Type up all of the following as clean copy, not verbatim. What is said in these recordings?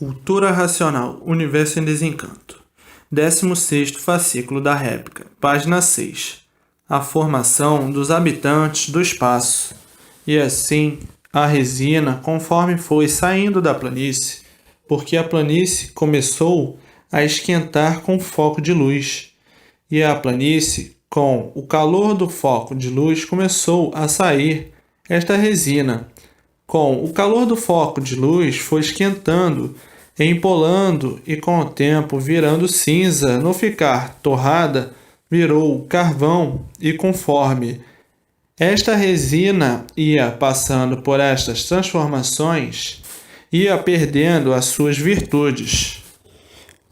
Cultura Racional, Universo em Desencanto. 16º fascículo da réplica, página 6. A formação dos habitantes do espaço. E assim, a resina, conforme foi saindo da planície, porque a planície começou a esquentar com foco de luz, e a planície, com o calor do foco de luz, começou a sair esta resina. Com o calor do foco de luz foi esquentando, empolando e com o tempo virando cinza. No ficar torrada, virou carvão e conforme esta resina ia passando por estas transformações, ia perdendo as suas virtudes.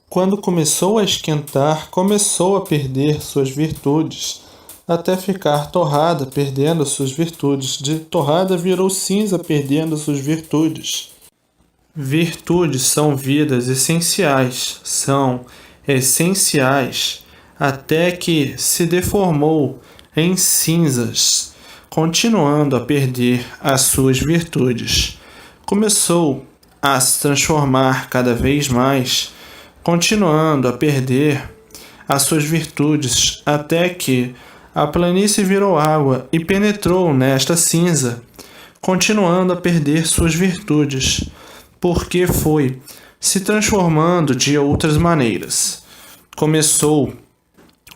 Quando começou a esquentar, começou a perder suas virtudes, até ficar torrada, perdendo as suas virtudes. De torrada virou cinza, perdendo as suas virtudes. Virtudes são vidas essenciais, são essenciais, até que se deformou em cinzas, continuando a perder as suas virtudes. Começou a se transformar cada vez mais, continuando a perder as suas virtudes, até que a planície virou água e penetrou nesta cinza, continuando a perder suas virtudes, porque foi se transformando de outras maneiras. Começou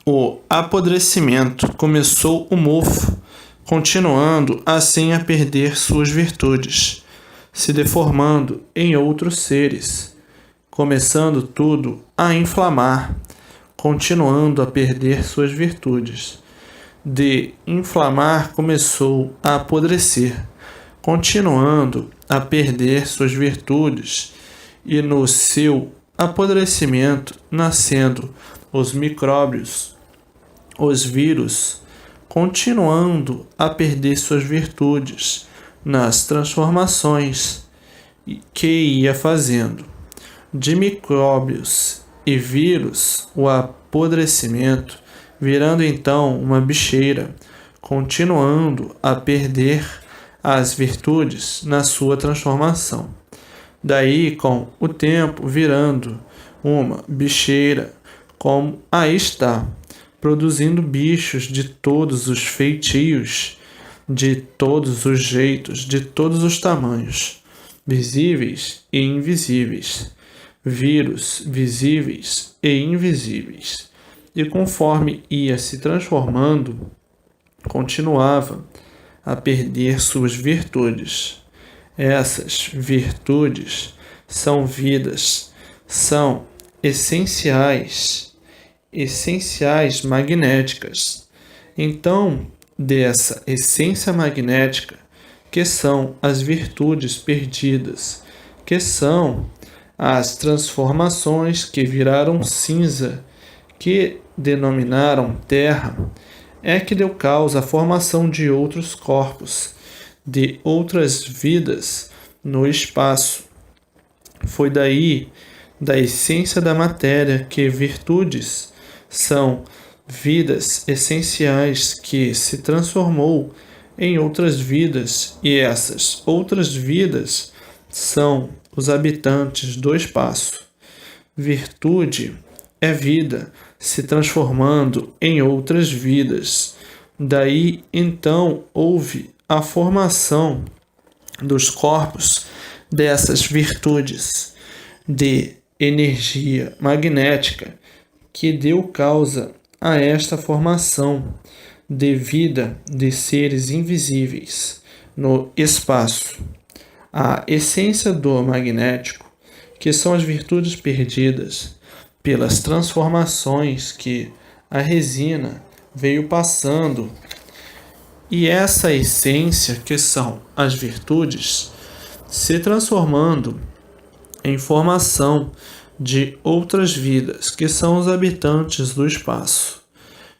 o apodrecimento, começou o mofo, continuando assim a perder suas virtudes, se deformando em outros seres, começando tudo a inflamar, continuando a perder suas virtudes. De inflamar começou a apodrecer, continuando a perder suas virtudes, e no seu apodrecimento nascendo os micróbios, os vírus, continuando a perder suas virtudes nas transformações que ia fazendo. De micróbios e vírus, o apodrecimento, virando então uma bicheira, continuando a perder as virtudes na sua transformação. Daí, com o tempo, virando uma bicheira, como aí está, produzindo bichos de todos os feitios, de todos os jeitos, de todos os tamanhos, visíveis e invisíveis, vírus visíveis e invisíveis. E conforme ia se transformando, continuava a perder suas virtudes. Essas virtudes são vidas, são essenciais magnéticas. Então, dessa essência magnética, que são as virtudes perdidas, que são as transformações que viraram cinza, que denominaram terra, é que deu causa à formação de outros corpos, de outras vidas no espaço. Foi daí, da essência da matéria, que virtudes são vidas essenciais que se transformou em outras vidas, e essas outras vidas são os habitantes do espaço. Virtude é vida se transformando em outras vidas. Daí, então, houve a formação dos corpos dessas virtudes de energia magnética, que deu causa a esta formação de vida de seres invisíveis no espaço. A essência do magnético, que são as virtudes perdidas pelas transformações que a resina veio passando, e essa essência, que são as virtudes, se transformando em formação de outras vidas, que são os habitantes do espaço.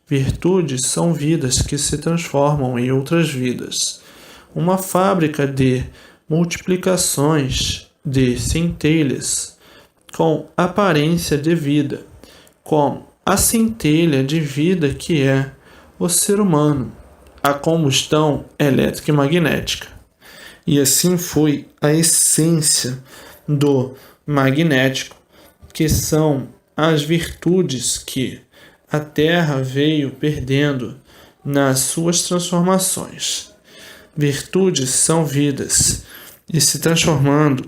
Virtudes são vidas que se transformam em outras vidas. Uma fábrica de multiplicações de centelhas com aparência de vida, como a centelha de vida que é o ser humano, a combustão elétrica e magnética. E assim foi a essência do magnético, que são as virtudes que a Terra veio perdendo nas suas transformações. Virtudes são vidas e se transformando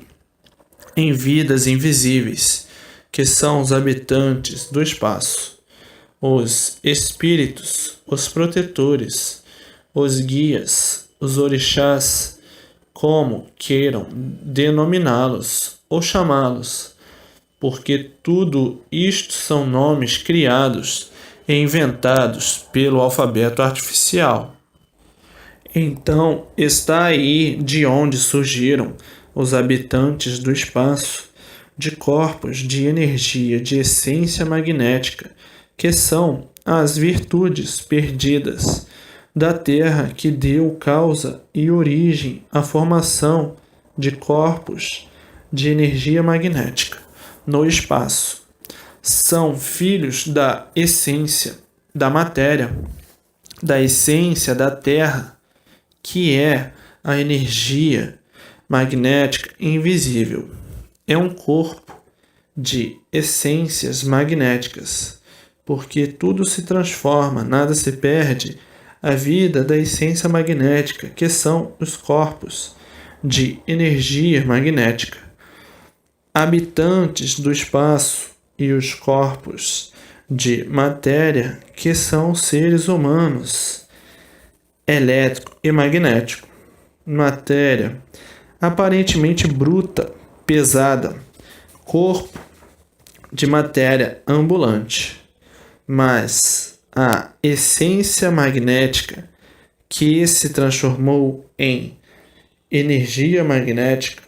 em vidas invisíveis, que são os habitantes do espaço, os espíritos, os protetores, os guias, os orixás, como queiram denominá-los ou chamá-los, porque tudo isto são nomes criados e inventados pelo alfabeto artificial. Então, está aí de onde surgiram os habitantes do espaço, de corpos de energia de essência magnética, que são as virtudes perdidas da Terra que deu causa e origem à formação de corpos de energia magnética no espaço. São filhos da essência da matéria, da essência da Terra, que é a energia magnética invisível. É um corpo de essências magnéticas, porque tudo se transforma, nada se perde. A vida da essência magnética, que são os corpos de energia magnética, habitantes do espaço, e os corpos de matéria, que são seres humanos, elétrico e magnético. Matéria aparentemente bruta, pesada, corpo de matéria ambulante, mas a essência magnética que se transformou em energia magnética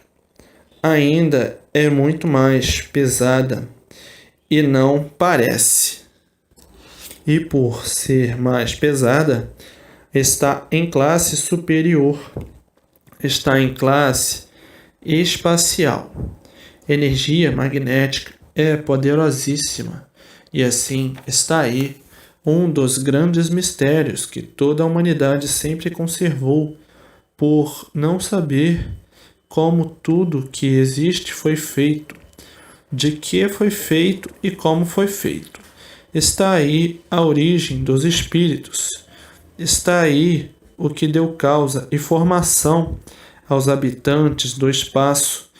ainda é muito mais pesada e não parece. E por ser mais pesada, está em classe superior, está em classe espacial. Energia magnética é poderosíssima e assim está aí um dos grandes mistérios que toda a humanidade sempre conservou por não saber como tudo que existe foi feito, de que foi feito e como foi feito. Está aí a origem dos espíritos, está aí o que deu causa e formação aos habitantes do espaço,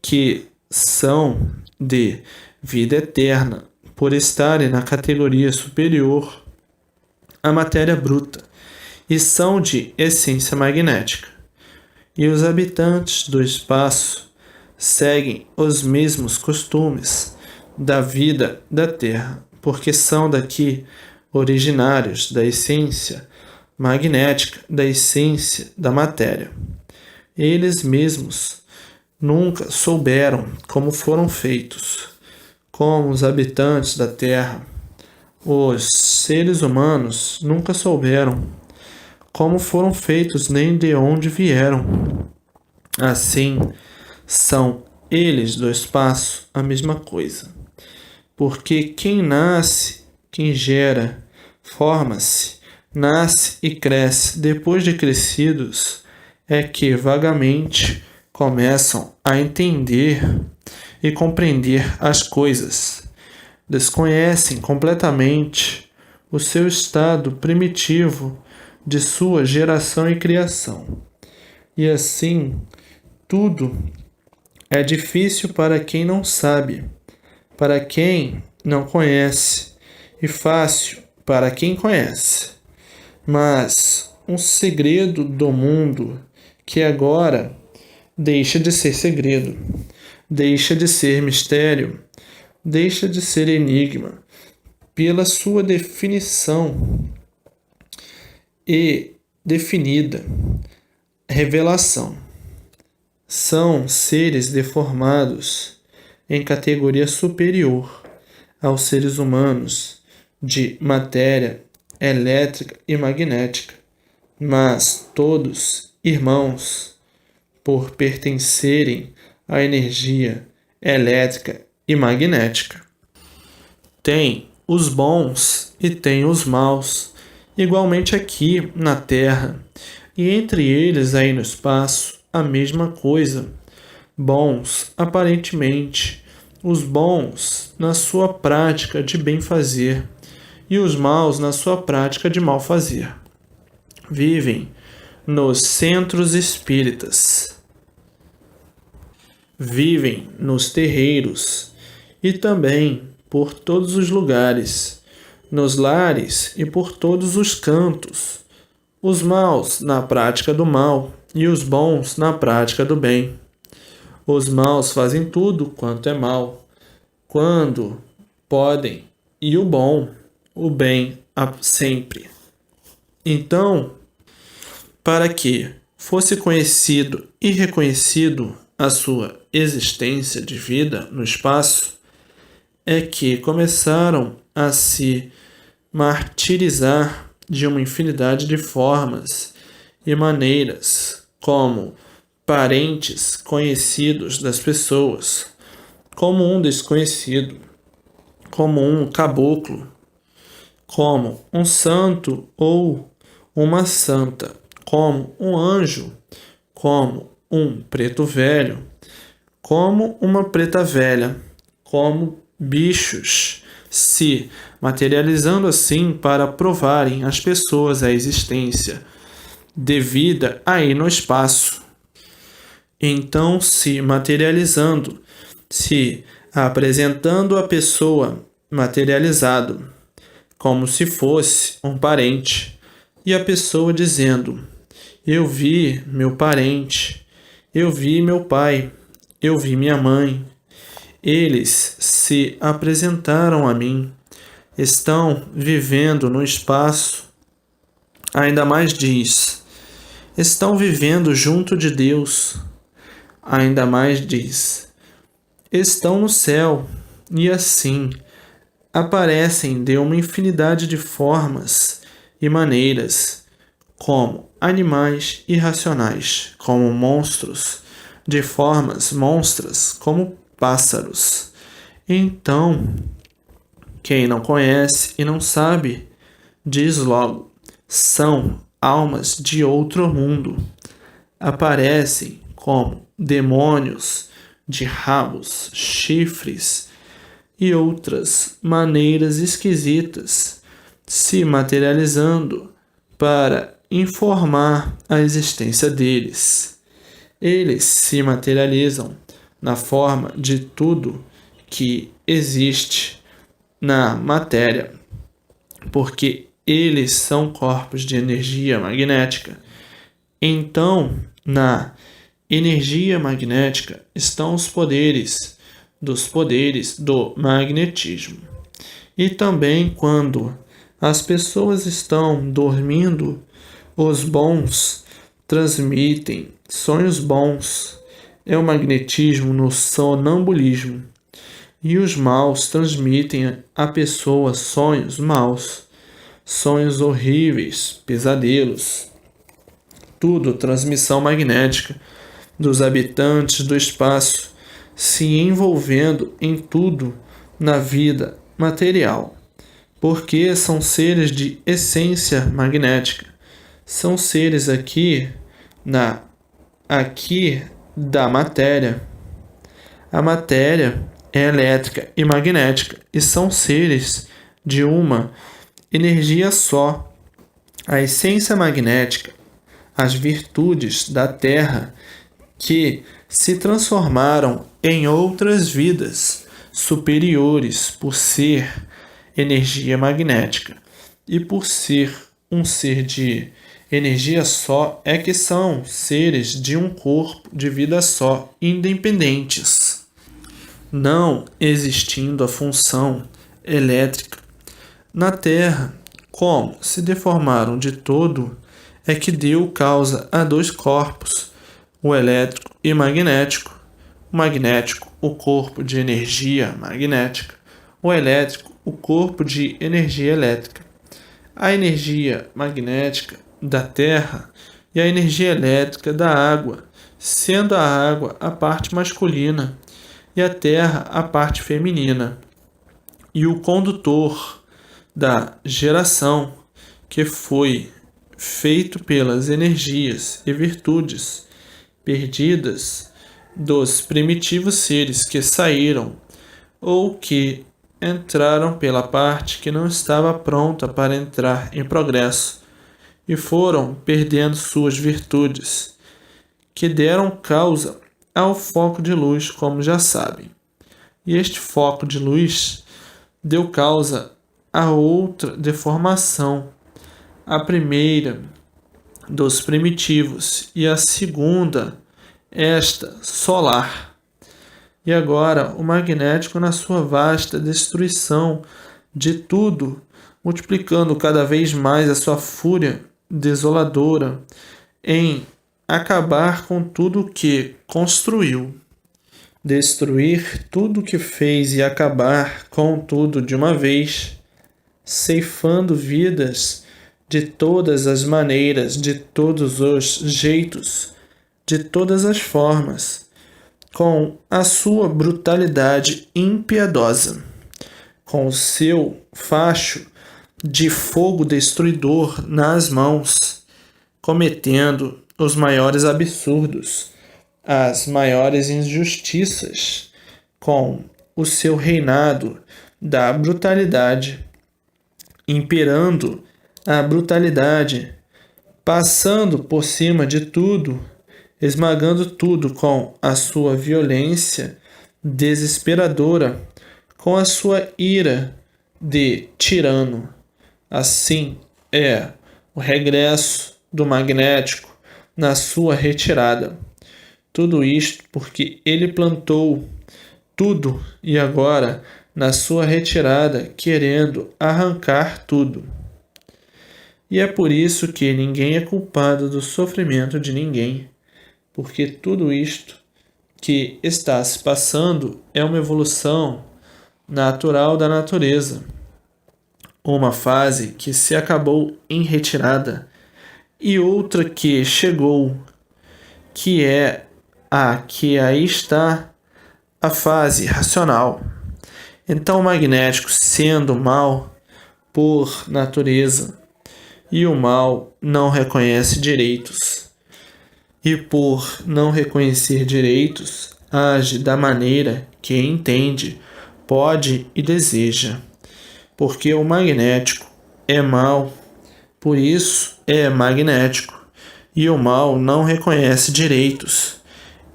que são de vida eterna, por estarem na categoria superior à matéria bruta, e são de essência magnética. E os habitantes do espaço seguem os mesmos costumes da vida da Terra, porque são daqui originários da essência magnética, da essência da matéria. Eles mesmos nunca souberam como foram feitos, como os habitantes da Terra. Os seres humanos nunca souberam como foram feitos nem de onde vieram. Assim, são eles do espaço a mesma coisa. Porque quem nasce, quem gera, forma-se, nasce e cresce. Depois de crescidos, é que vagamente começam a entender e compreender as coisas. Desconhecem completamente o seu estado primitivo de sua geração e criação. E assim, tudo é difícil para quem não sabe, para quem não conhece, e fácil para quem conhece. Mas um segredo do mundo que agora deixa de ser segredo, deixa de ser mistério, deixa de ser enigma, pela sua definição e definida revelação. São seres deformados em categoria superior aos seres humanos de matéria elétrica e magnética, mas todos irmãos por pertencerem à energia elétrica e magnética. Tem os bons e tem os maus, igualmente aqui na Terra, e entre eles aí no espaço a mesma coisa. bons aparentemente, os bons na sua prática de bem fazer e os maus na sua prática de mal fazer. Vivem nos centros espíritas, vivem nos terreiros e também por todos os lugares, nos lares e por todos os cantos, os maus na prática do mal e os bons na prática do bem. Os maus fazem tudo quanto é mal, quando podem, e o bem sempre. Então, para que fosse conhecido e reconhecido a sua existência de vida no espaço, é que começaram a se martirizar de uma infinidade de formas e maneiras, como parentes conhecidos das pessoas, como um desconhecido, como um caboclo, como um santo ou uma santa, como um anjo, como um preto velho, como uma preta velha, como bichos, se materializando assim para provarem às pessoas a existência de vida aí no espaço. Então, se materializando, se apresentando a pessoa materializado, como se fosse um parente, e a pessoa dizendo: eu vi meu parente, eu vi meu pai, eu vi minha mãe, eles se apresentaram a mim, estão vivendo no espaço. Ainda mais diz: estão vivendo junto de Deus. Ainda mais diz: estão no céu. E assim aparecem de uma infinidade de formas e maneiras, como animais irracionais, como monstros, de formas monstras, como pássaros. Então, quem não conhece e não sabe, diz logo: são almas de outro mundo. Aparecem como demônios de rabos, chifres e outras maneiras esquisitas, se materializando para informar a existência deles. Eles se materializam na forma de tudo que existe na matéria, porque eles são corpos de energia magnética. Então, na energia magnética estão os poderes do magnetismo. E também quando as pessoas estão dormindo, os bons transmitem sonhos bons. É o magnetismo no sonambulismo. E os maus transmitem à pessoa sonhos maus, sonhos horríveis, pesadelos. Tudo transmissão magnética dos habitantes do espaço, se envolvendo em tudo na vida material, porque são seres de essência magnética, são seres aqui da matéria. A matéria é elétrica e magnética e são seres de uma energia só. A essência magnética, as virtudes da Terra que se transformaram em outras vidas superiores por ser energia magnética e por ser um ser de energia só, é que são seres de um corpo de vida só, independentes, não existindo a função elétrica. Na Terra, como se deformaram de todo, é que deu causa a dois corpos, o elétrico e magnético. O magnético, o corpo de energia magnética. O elétrico, o corpo de energia elétrica. A energia magnética da Terra e a energia elétrica da água, sendo a água a parte masculina e a Terra a parte feminina. E o condutor da geração, que foi feito pelas energias e virtudes perdidas dos primitivos seres que saíram ou que entraram pela parte que não estava pronta para entrar em progresso e foram perdendo suas virtudes, que deram causa ao foco de luz, como já sabem. E este foco de luz deu causa a outra deformação, a primeira dos primitivos e a segunda, esta solar. E agora o magnético, na sua vasta destruição de tudo, multiplicando cada vez mais a sua fúria desoladora em acabar com tudo que construiu, destruir tudo que fez e acabar com tudo de uma vez, ceifando vidas de todas as maneiras, de todos os jeitos, de todas as formas, com a sua brutalidade impiedosa, com o seu facho de fogo destruidor nas mãos, cometendo os maiores absurdos, as maiores injustiças, com o seu reinado da brutalidade, imperando a brutalidade, passando por cima de tudo, esmagando tudo com a sua violência desesperadora, com a sua ira de tirano. Assim é o regresso do magnético na sua retirada. Tudo isto porque ele plantou tudo e agora, na sua retirada, querendo arrancar tudo. E é por isso que ninguém é culpado do sofrimento de ninguém, porque tudo isto que está se passando é uma evolução natural da natureza, uma fase que se acabou em retirada e outra que chegou, que é a que aí está a fase racional. Então o magnético, sendo mal por natureza, e o mal não reconhece direitos, e por não reconhecer direitos, age da maneira que entende, pode e deseja, porque o magnético é mal, por isso é magnético, e o mal não reconhece direitos.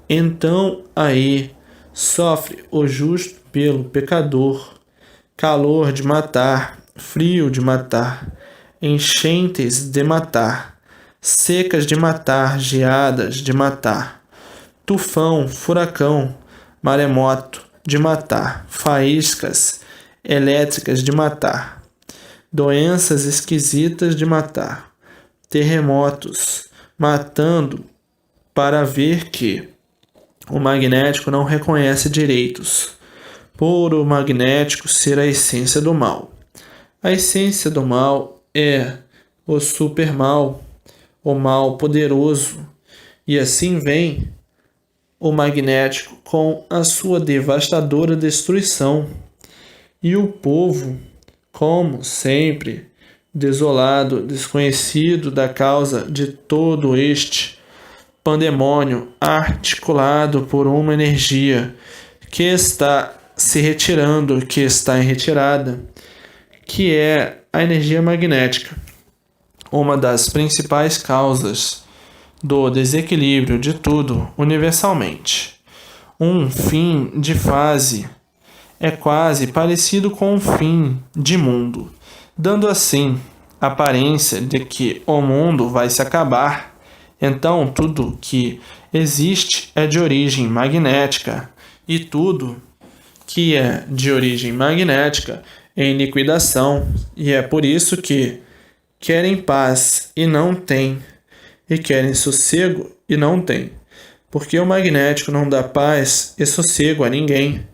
Então aí sofre o justo pelo pecador, calor de matar, frio de matar, enchentes de matar, secas de matar, geadas de matar, tufão, furacão, maremoto de matar, faíscas elétricas de matar, doenças esquisitas de matar, terremotos, matando para ver que o magnético não reconhece direitos, por o magnético ser a essência do mal. A essência do mal é o supermal, o mal poderoso, e assim vem o magnético com a sua devastadora destruição. E o povo, como sempre, desolado, desconhecido da causa de todo este pandemônio articulado por uma energia que está se retirando, que está em retirada, que é a energia magnética, uma das principais causas do desequilíbrio de tudo universalmente. Um fim de fase é quase parecido com um fim de mundo, dando assim a aparência de que o mundo vai se acabar. Então, tudo que existe é de origem magnética, e tudo que é de origem magnética é em liquidação, e é por isso que querem paz e não têm, e querem sossego e não têm, porque o magnético não dá paz e sossego a ninguém,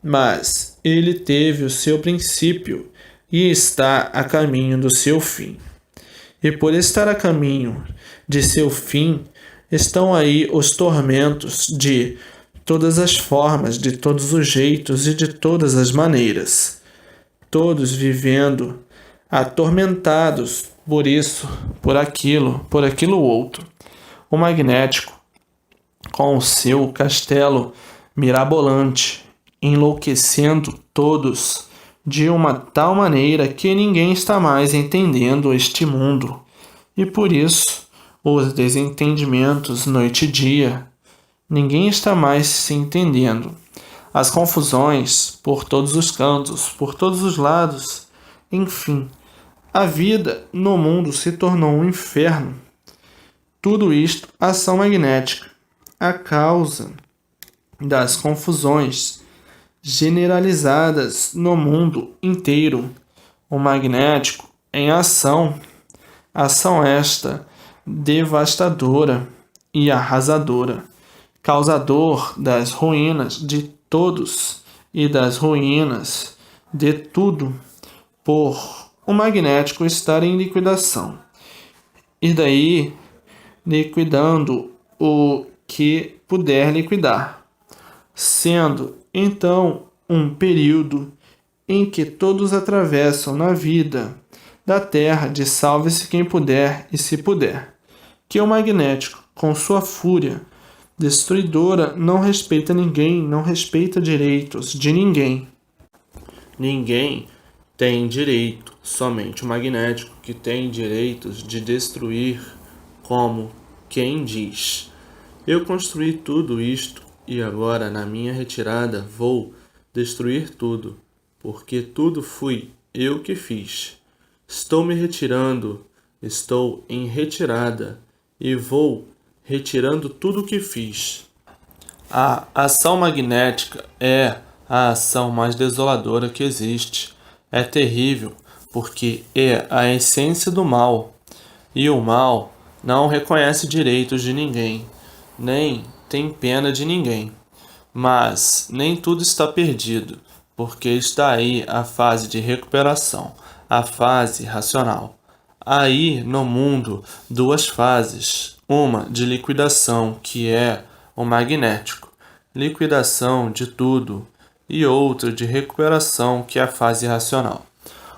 mas ele teve o seu princípio e está a caminho do seu fim. E por estar a caminho de seu fim, estão aí os tormentos de todas as formas, de todos os jeitos e de todas as maneiras. Todos vivendo atormentados por isso, por aquilo outro. O magnético com o seu castelo mirabolante, enlouquecendo todos de uma tal maneira que ninguém está mais entendendo este mundo. E por isso, os desentendimentos noite e dia, ninguém está mais se entendendo. As confusões por todos os cantos, por todos os lados, enfim, a vida no mundo se tornou um inferno. Tudo isto, ação magnética, a causa das confusões generalizadas no mundo inteiro. O magnético em ação esta devastadora e arrasadora, causador das ruínas de todos e das ruínas de tudo, por o magnético estar em liquidação. E daí, liquidando o que puder liquidar, sendo então um período em que todos atravessam na vida da Terra de salve-se quem puder e se puder, que o magnético, com sua fúria destruidora, não respeita ninguém, não respeita direitos de ninguém. Ninguém tem direito, somente o magnético que tem direitos de destruir, como quem diz: eu construí tudo isto e agora na minha retirada vou destruir tudo, porque tudo fui eu que fiz. Estou me retirando, estou em retirada e vou retirando tudo o que fiz. A ação magnética é a ação mais desoladora que existe. É terrível, porque é a essência do mal. E o mal não reconhece direitos de ninguém, nem tem pena de ninguém. Mas nem tudo está perdido, porque está aí a fase de recuperação, a fase racional. Aí no mundo, duas fases, uma de liquidação, que é o magnético, liquidação de tudo, e outra de recuperação, que é a fase racional.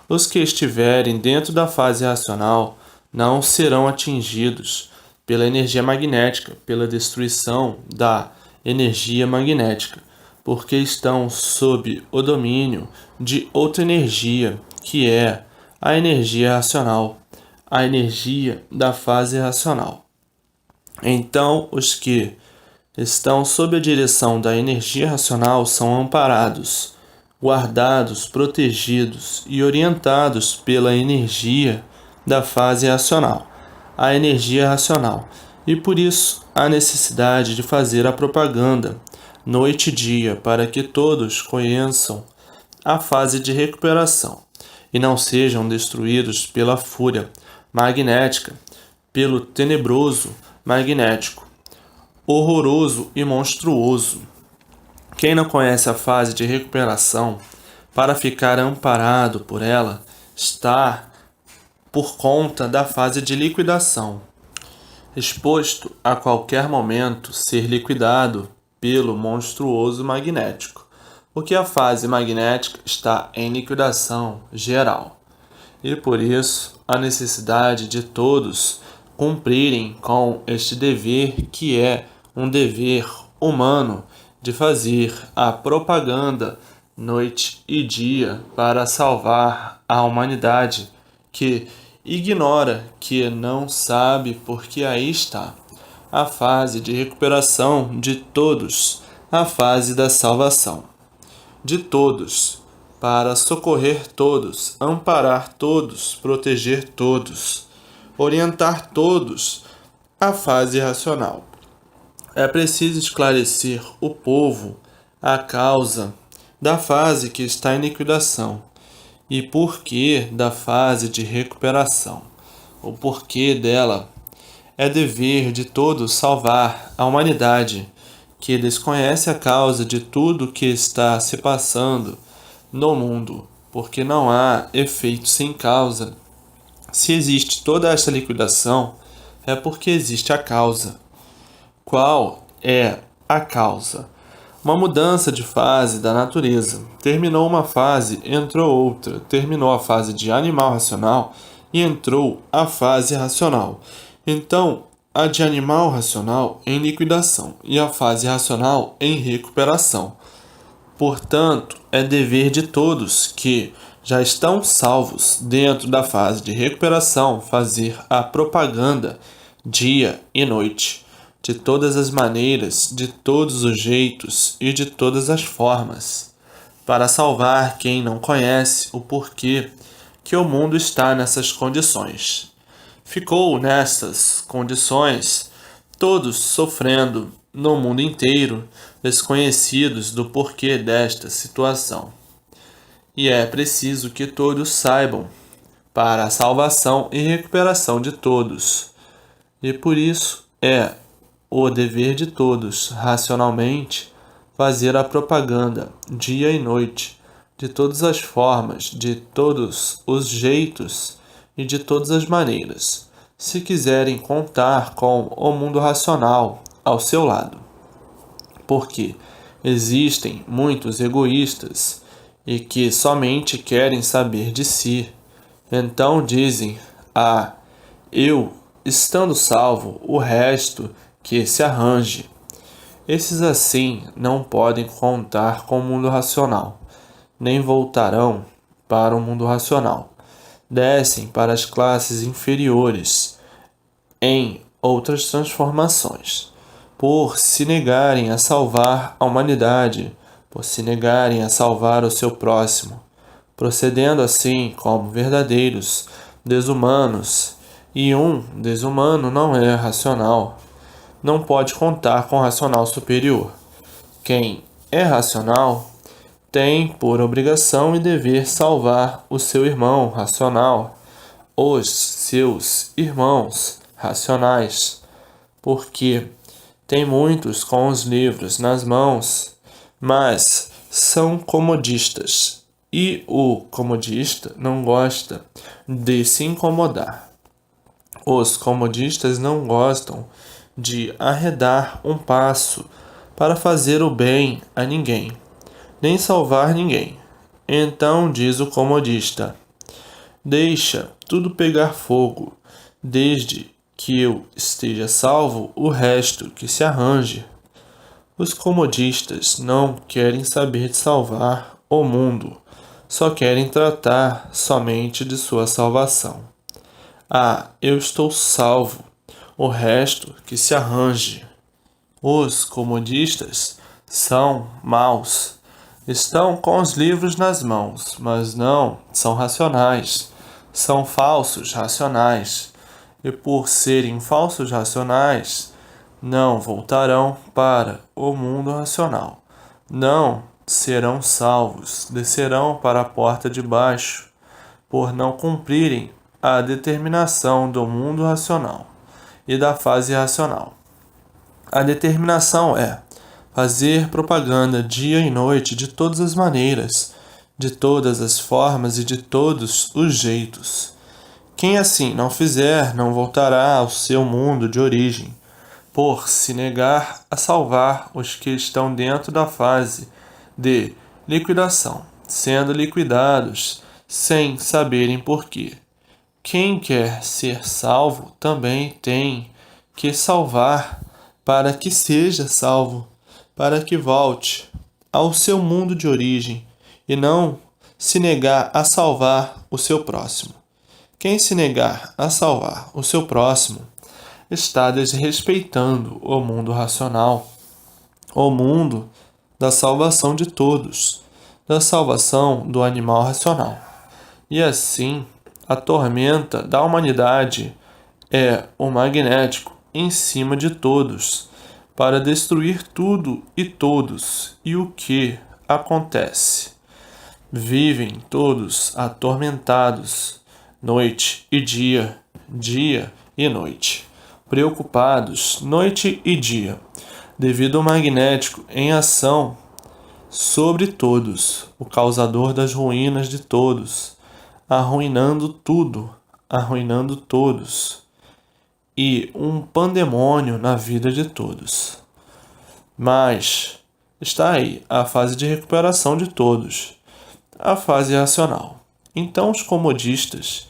Os que estiverem dentro da fase racional não serão atingidos pela energia magnética, pela destruição da energia magnética, porque estão sob o domínio de outra energia, que é a energia racional, a energia da fase racional. Então, os que estão sob a direção da energia racional são amparados, guardados, protegidos e orientados pela energia da fase racional, a energia racional. E por isso há necessidade de fazer a propaganda noite e dia para que todos conheçam a fase de recuperação e não sejam destruídos pela fúria magnética, pelo tenebroso magnético, horroroso e monstruoso. Quem não conhece a fase de recuperação, para ficar amparado por ela, está por conta da fase de liquidação, exposto a qualquer momento ser liquidado pelo monstruoso magnético, porque a fase magnética está em liquidação geral. E por isso a necessidade de todos cumprirem com este dever, que é um dever humano, de fazer a propaganda noite e dia para salvar a humanidade, que ignora, que não sabe, porque aí está a fase de recuperação de todos, a fase da salvação de todos, para socorrer todos, amparar todos, proteger todos, orientar todos à fase racional. É preciso esclarecer o povo a causa da fase que está em liquidação e porquê da fase de recuperação. O porquê dela é dever de todos salvar a humanidade, que desconhece a causa de tudo que está se passando no mundo, porque não há efeito sem causa. Se existe toda esta liquidação, é porque existe a causa. Qual é a causa? Uma mudança de fase da natureza. Terminou uma fase, entrou outra. Terminou a fase de animal racional e entrou a fase racional. Então, a de animal racional em liquidação e a fase racional em recuperação. Portanto, é dever de todos que já estão salvos dentro da fase de recuperação fazer a propaganda dia e noite, de todas as maneiras, de todos os jeitos e de todas as formas, para salvar quem não conhece o porquê que o mundo está nessas condições. Ficou nessas condições, todos sofrendo no mundo inteiro, desconhecidos do porquê desta situação. E é preciso que todos saibam, para a salvação e recuperação de todos. E por isso é o dever de todos, racionalmente, fazer a propaganda dia e noite, de todas as formas, de todos os jeitos e de todas as maneiras, se quiserem contar com o mundo racional ao seu lado. Porque existem muitos egoístas e que somente querem saber de si. Então dizem: eu, estando salvo, o resto que se arranje. Esses assim não podem contar com o mundo racional, nem voltarão para o mundo racional. Descem para as classes inferiores em outras transformações, por se negarem a salvar a humanidade, por se negarem a salvar o seu próximo, procedendo assim como verdadeiros desumanos. E um desumano não é racional, não pode contar com racional superior. Quem é racional tem por obrigação e dever salvar o seu irmão racional, os seus irmãos racionais, porque tem muitos com os livros nas mãos, mas são comodistas, e o comodista não gosta de se incomodar. Os comodistas não gostam de arredar um passo para fazer o bem a ninguém, nem salvar ninguém. Então diz o comodista: deixa tudo pegar fogo, desde que eu esteja salvo, o resto que se arranje. Os comodistas não querem saber de salvar o mundo, só querem tratar somente de sua salvação. Eu estou salvo, o resto que se arranje. Os comodistas são maus. Estão com os livros nas mãos, mas não são racionais. São falsos racionais. E por serem falsos racionais, não voltarão para o mundo racional. Não serão salvos, descerão para a porta de baixo, por não cumprirem a determinação do mundo racional e da fase racional. A determinação é fazer propaganda dia e noite de todas as maneiras, de todas as formas e de todos os jeitos. Quem assim não fizer, não voltará ao seu mundo de origem, por se negar a salvar os que estão dentro da fase de liquidação, sendo liquidados sem saberem porquê. Quem quer ser salvo também tem que salvar para que seja salvo, para que volte ao seu mundo de origem e não se negar a salvar o seu próximo. Quem se negar a salvar o seu próximo está desrespeitando o mundo racional, o mundo da salvação de todos, da salvação do animal racional. E assim, a tormenta da humanidade é o magnético em cima de todos, para destruir tudo e todos. E o que acontece? Vivem todos atormentados, noite e dia, dia e noite, preocupados noite e dia, devido ao magnético em ação sobre todos, o causador das ruínas de todos, arruinando tudo, arruinando todos, e um pandemônio na vida de todos. Mas está aí a fase de recuperação de todos, a fase racional. Então os comodistas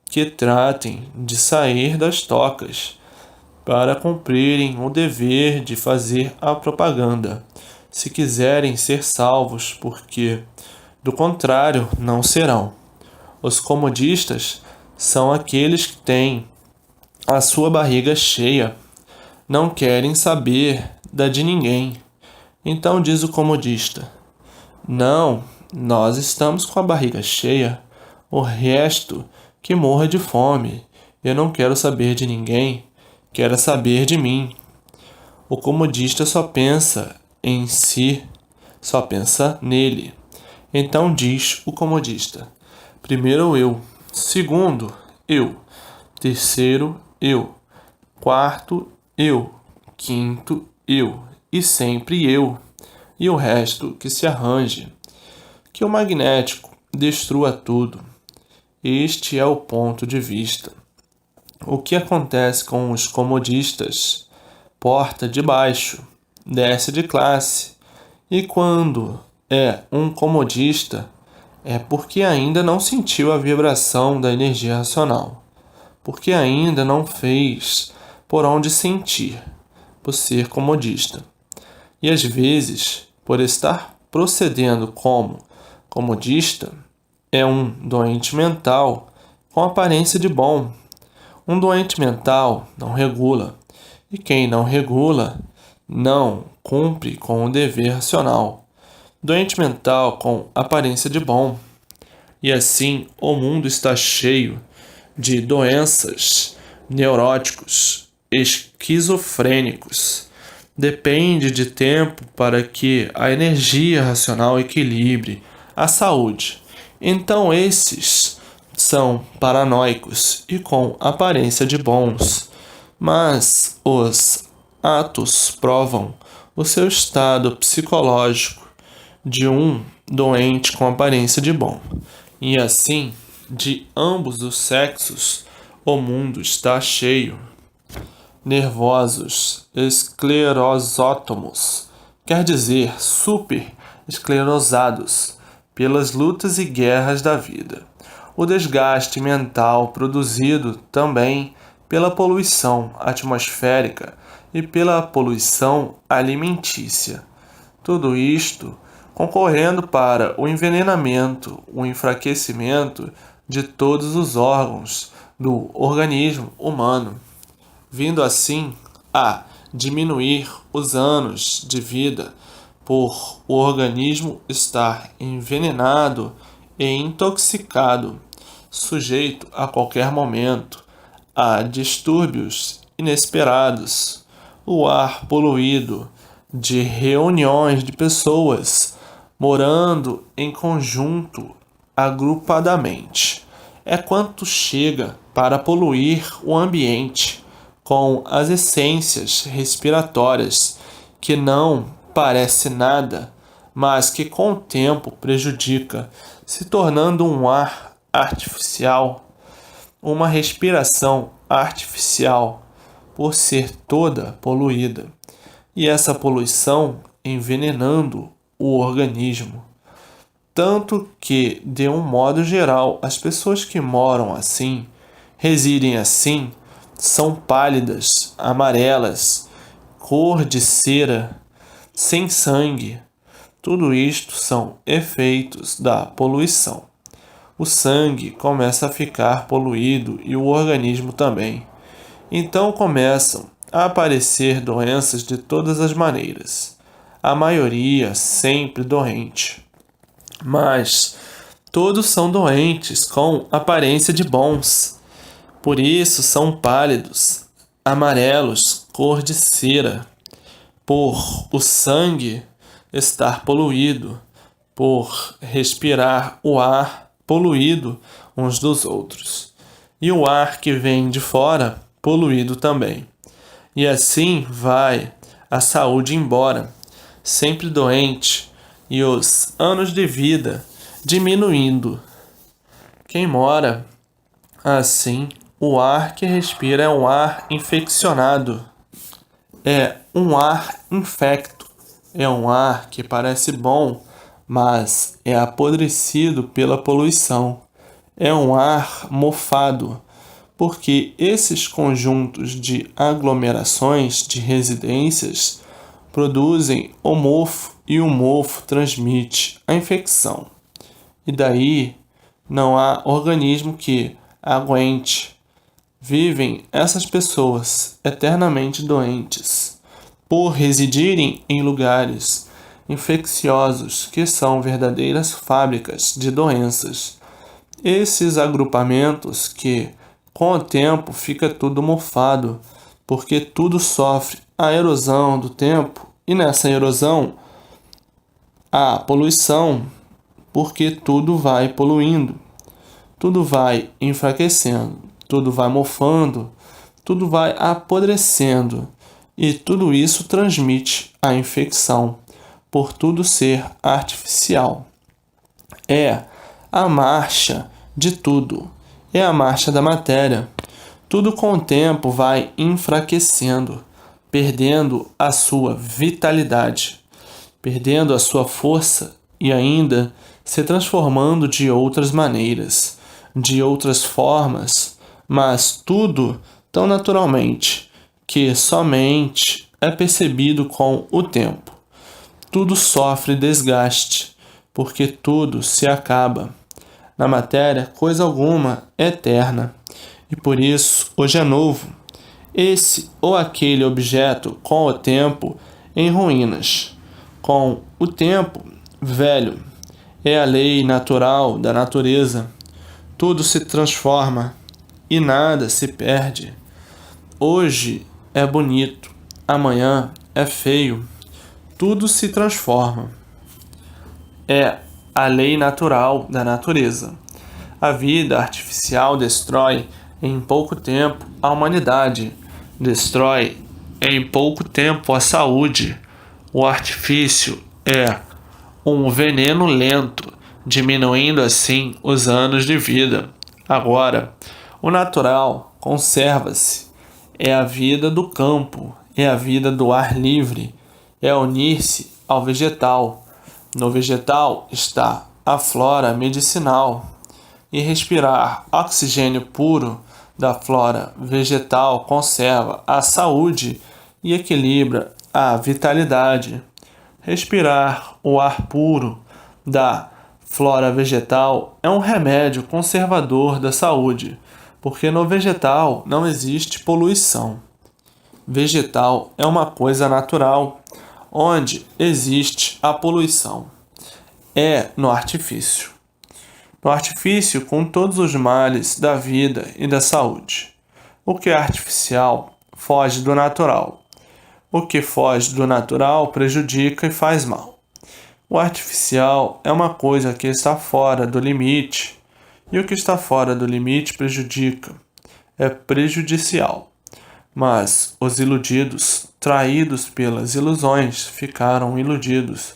que tratem de sair das tocas, para cumprirem o dever de fazer a propaganda, se quiserem ser salvos, porque, do contrário, não serão. Os comodistas são aqueles que têm a sua barriga cheia, não querem saber da de ninguém. Então diz o comodista: não, nós estamos com a barriga cheia, o resto que morra de fome. Eu não quero saber de ninguém, quero saber de mim. O comodista só pensa em si, só pensa nele. Então diz o comodista: primeiro eu, segundo eu, terceiro eu, quarto eu, quinto eu, e sempre eu, e o resto que se arranje. Que o magnético destrua tudo. Este é o ponto de vista. O que acontece com os comodistas? Porta de baixo, desce de classe. E quando é um comodista, é porque ainda não sentiu a vibração da energia racional, porque ainda não fez por onde sentir, por ser comodista. E às vezes, por estar procedendo como comodista, é um doente mental com aparência de bom. Um doente mental não regula, e quem não regula não cumpre com o dever racional. Doente mental com aparência de bom. E assim o mundo está cheio de doenças, neuróticos, esquizofrênicos. Depende de tempo para que a energia racional equilibre a saúde. Então esses são paranoicos e com aparência de bons, mas os atos provam o seu estado psicológico de um doente com aparência de bom. E assim, de ambos os sexos, o mundo está cheio. Nervosos, esclerosótomos, quer dizer super esclerosados pelas lutas e guerras da vida. O desgaste mental produzido também pela poluição atmosférica e pela poluição alimentícia. Tudo isto concorrendo para o envenenamento, o enfraquecimento de todos os órgãos do organismo humano, vindo assim a diminuir os anos de vida por o organismo estar envenenado e intoxicado, sujeito a qualquer momento a distúrbios inesperados, o ar poluído de reuniões de pessoas morando em conjunto agrupadamente. É quanto chega para poluir o ambiente com as essências respiratórias que não parece nada, mas que com o tempo prejudica, se tornando um ar artificial, uma respiração artificial, por ser toda poluída. E essa poluição envenenando o organismo. Tanto que, de um modo geral, as pessoas que moram assim, residem assim, são pálidas, amarelas, cor de cera, sem sangue. Tudo isto são efeitos da poluição. O sangue começa a ficar poluído e o organismo também. Então começam a aparecer doenças de todas as maneiras. A maioria sempre doente. Mas todos são doentes com aparência de bons. Por isso são pálidos, amarelos, cor de cera, por o sangue estar poluído, por respirar o ar poluído uns dos outros, e o ar que vem de fora poluído também. E assim vai a saúde embora, sempre doente, e os anos de vida diminuindo. Quem mora assim, o ar que respira é um ar infeccionado, é um ar infecto, é um ar que parece bom, mas é apodrecido pela poluição, é um ar mofado, porque esses conjuntos de aglomerações de residências produzem o mofo e o mofo transmite a infecção. E daí não há organismo que aguente. Vivem essas pessoas eternamente doentes por residirem em lugares infecciosos que são verdadeiras fábricas de doenças. Esses agrupamentos que, com o tempo, fica tudo mofado, porque tudo sofre a erosão do tempo e nessa erosão a poluição, porque tudo vai poluindo, tudo vai enfraquecendo, tudo vai mofando, tudo vai apodrecendo e tudo isso transmite a infecção por tudo ser artificial. É a marcha de tudo, é a marcha da matéria. Tudo com o tempo vai enfraquecendo, perdendo a sua vitalidade, perdendo a sua força e ainda se transformando de outras maneiras, de outras formas, mas tudo tão naturalmente que somente é percebido com o tempo. Tudo sofre desgaste, porque tudo se acaba. Na matéria, coisa alguma é eterna, e por isso hoje é novo. Esse ou aquele objeto com o tempo em ruínas, com o tempo velho. É a lei natural da natureza. Tudo se transforma e nada se perde. Hoje é bonito, amanhã é feio. Tudo se transforma. É a lei natural da natureza. A vida artificial destrói em pouco tempo a humanidade, destrói em pouco tempo a saúde. O artifício é um veneno lento, diminuindo assim os anos de vida. Agora, o natural conserva-se. É a vida do campo, é a vida do ar livre, é unir-se ao vegetal. No vegetal está a flora medicinal, e respirar oxigênio puro da flora vegetal conserva a saúde e equilibra a vitalidade. Respirar o ar puro da flora vegetal é um remédio conservador da saúde, porque no vegetal não existe poluição. Vegetal é uma coisa natural, onde existe a poluição. É no artifício. No artifício, com todos os males da vida e da saúde. O que é artificial foge do natural. O que foge do natural prejudica e faz mal. O artificial é uma coisa que está fora do limite, e o que está fora do limite prejudica, é prejudicial. Mas os iludidos, traídos pelas ilusões, ficaram iludidos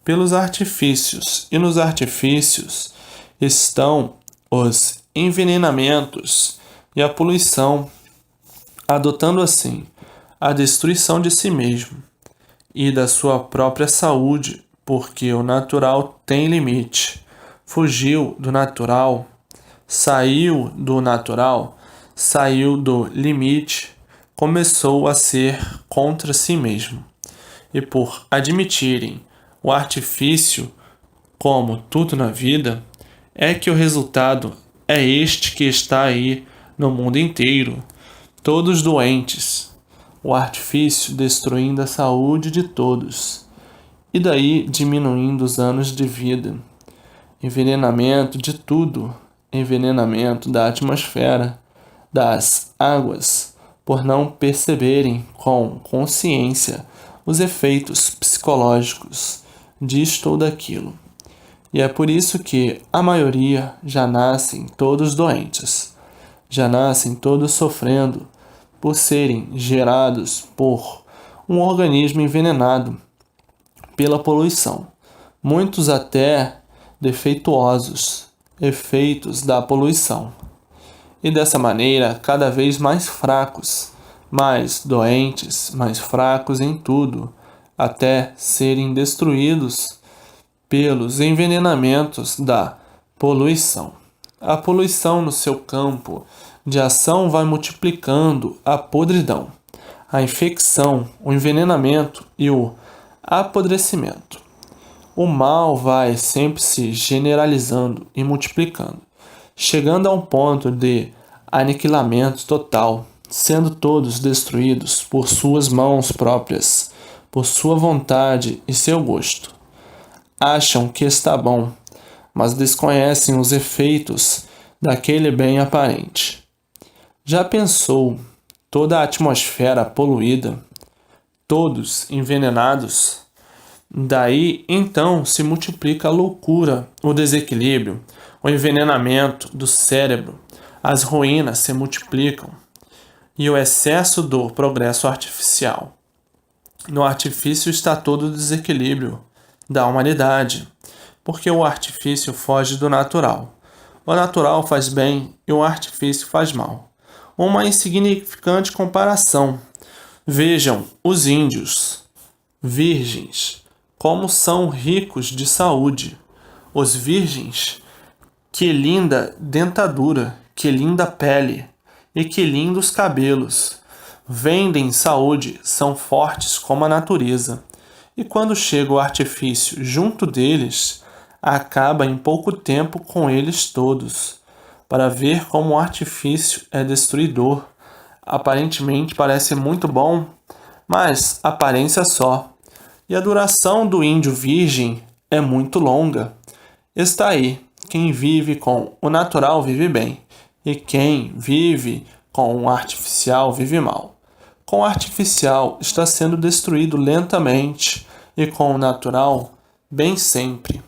pelos artifícios, e nos artifícios estão os envenenamentos e a poluição, adotando assim a destruição de si mesmo e da sua própria saúde, porque o natural tem limite. Fugiu do natural, saiu do natural, saiu do limite, começou a ser contra si mesmo. E por admitirem o artifício, como tudo na vida, é que o resultado é este que está aí no mundo inteiro, todos doentes, o artifício destruindo a saúde de todos, e daí diminuindo os anos de vida, envenenamento de tudo, envenenamento da atmosfera, das águas, por não perceberem com consciência os efeitos psicológicos disto ou daquilo. E é por isso que a maioria já nascem todos doentes, já nascem todos sofrendo por serem gerados por um organismo envenenado pela poluição. Muitos até defeituosos, efeitos da poluição. E dessa maneira, cada vez mais fracos, mais doentes, mais fracos em tudo, até serem destruídos pelos envenenamentos da poluição. A poluição no seu campo de ação vai multiplicando a podridão, a infecção, o envenenamento e o apodrecimento. O mal vai sempre se generalizando e multiplicando, chegando a um ponto de aniquilamento total, sendo todos destruídos por suas mãos próprias, por sua vontade e seu gosto. Acham que está bom, mas desconhecem os efeitos daquele bem aparente. Já pensou toda a atmosfera poluída, todos envenenados? Daí então se multiplica a loucura, o desequilíbrio, o envenenamento do cérebro, as ruínas se multiplicam e o excesso do progresso artificial. No artifício está todo o desequilíbrio da humanidade, porque o artifício foge do natural. O natural faz bem e o artifício faz mal. Uma insignificante comparação. Vejam os índios, virgens, como são ricos de saúde. Os virgens, que linda dentadura, que linda pele e que lindos cabelos. Vendem saúde, são fortes como a natureza. E quando chega o artifício junto deles, acaba em pouco tempo com eles todos. Para ver como o artifício é destruidor. Aparentemente parece muito bom, mas aparência só. E a duração do índio virgem é muito longa. Está aí, quem vive com o natural vive bem, e quem vive com o artificial vive mal. Com o artificial está sendo destruído lentamente, e com o natural, bem sempre.